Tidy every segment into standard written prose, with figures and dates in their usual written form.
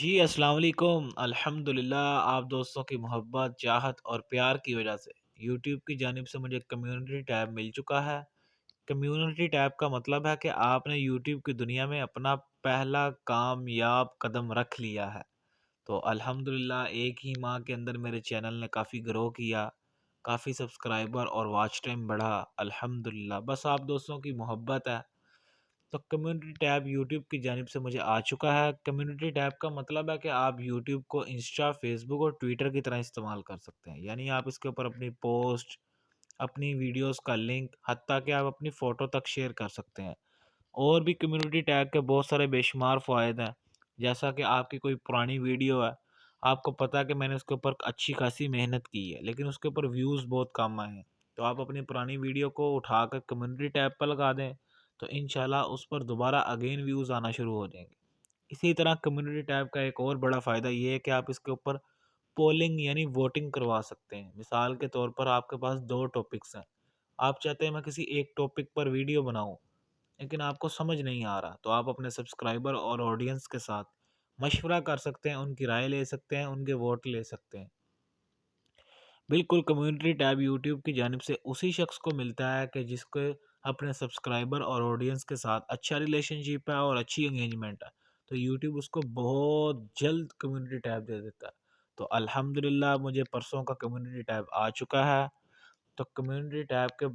جی السلام علیکم۔ الحمدللہ آپ دوستوں کی محبت، چاہت اور پیار کی وجہ سے یوٹیوب کی جانب سے مجھے کمیونٹی ٹیب مل چکا ہے۔ کمیونٹی ٹیب کا مطلب ہے کہ آپ نے یوٹیوب کی دنیا میں اپنا پہلا کامیاب قدم رکھ لیا ہے۔ تو الحمدللہ ایک ہی ماہ کے اندر میرے چینل نے کافی گرو کیا، کافی سبسکرائبر اور واچ ٹائم بڑھا الحمدللہ، بس آپ دوستوں کی محبت ہے۔ تو کمیونٹی ٹیب یوٹیوب کی جانب سے مجھے آ چکا ہے۔ کمیونٹی ٹیب کا مطلب ہے کہ آپ یوٹیوب کو انسٹا، فیس بک اور ٹویٹر کی طرح استعمال کر سکتے ہیں، یعنی آپ اس کے اوپر اپنی پوسٹ، اپنی ویڈیوز کا لنک، حتیٰ کہ آپ اپنی فوٹو تک شیئر کر سکتے ہیں۔ اور بھی کمیونٹی ٹیگ کے بہت سارے بے شمار فوائد ہیں، جیسا کہ آپ کی کوئی پرانی ویڈیو ہے، آپ کو پتہ ہے کہ میں نے اس کے اوپر اچھی خاصی محنت کی ہے لیکن اس کے اوپر ویوز بہت کم آئے ہیں، تو آپ اپنی پرانی ویڈیو کو اٹھا کر کمیونٹی ٹیب پر لگا دیں تو انشاءاللہ اس پر دوبارہ اگین ویوز آنا شروع ہو جائیں گے۔ اسی طرح کمیونٹی ٹیب کا ایک اور بڑا فائدہ یہ ہے کہ آپ اس کے اوپر پولنگ یعنی ووٹنگ کروا سکتے ہیں۔ مثال کے طور پر آپ کے پاس دو ٹاپکس ہیں، آپ چاہتے ہیں میں کسی ایک ٹاپک پر ویڈیو بناؤں لیکن آپ کو سمجھ نہیں آ رہا، تو آپ اپنے سبسکرائبر اور آڈینس کے ساتھ مشورہ کر سکتے ہیں، ان کی رائے لے سکتے ہیں، ان کے ووٹ لے سکتے ہیں۔ بالکل کمیونٹی ٹیب یوٹیوب کی جانب سے اسی شخص کو ملتا ہے کہ جس کے اپنے سبسکرائبر اور آڈینس کے ساتھ اچھا ریلیشن شپ ہے اور اچھی انگیجمنٹ ہے، تو یوٹیوب اس کو بہت جلد کمیونٹی ٹیب دے دیتا ہے۔ تو الحمدللہ مجھے پرسوں کا کمیونٹی ٹیب آ چکا ہے۔ تو کمیونٹی ٹیب کے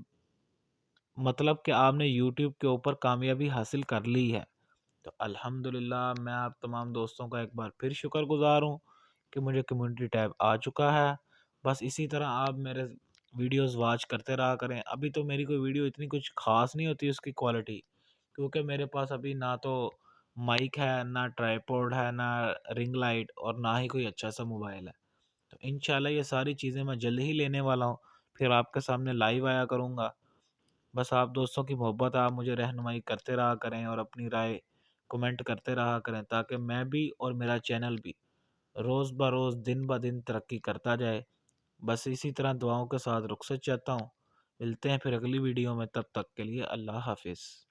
مطلب کہ آپ نے یوٹیوب کے اوپر کامیابی حاصل کر لی ہے۔ تو الحمدللہ میں آپ تمام دوستوں کا ایک بار پھر شکر گزار ہوں کہ مجھے کمیونٹی ٹیب آ چکا ہے۔ بس اسی طرح آپ میرے ویڈیوز واچ کرتے رہا کریں۔ ابھی تو میری کوئی ویڈیو اتنی کچھ خاص نہیں ہوتی اس کی کوالٹی، کیونکہ میرے پاس ابھی نہ تو مائک ہے، نہ ٹرائیپوڈ ہے، نہ رنگ لائٹ اور نہ ہی کوئی اچھا سا موبائل ہے۔ تو انشاءاللہ یہ ساری چیزیں میں جلد ہی لینے والا ہوں، پھر آپ کے سامنے لائیو آیا کروں گا۔ بس آپ دوستوں کی محبت، آپ مجھے رہنمائی کرتے رہا کریں اور اپنی رائے کمنٹ کرتے رہا کریں تاکہ میں بھی اور میرا چینل بھی روز بروز دن بہ دن ترقی کرتا جائے۔ بس اسی طرح دعاؤں کے ساتھ رخصت چاہتا ہوں۔ ملتے ہیں پھر اگلی ویڈیو میں، تب تک کے لیے اللہ حافظ۔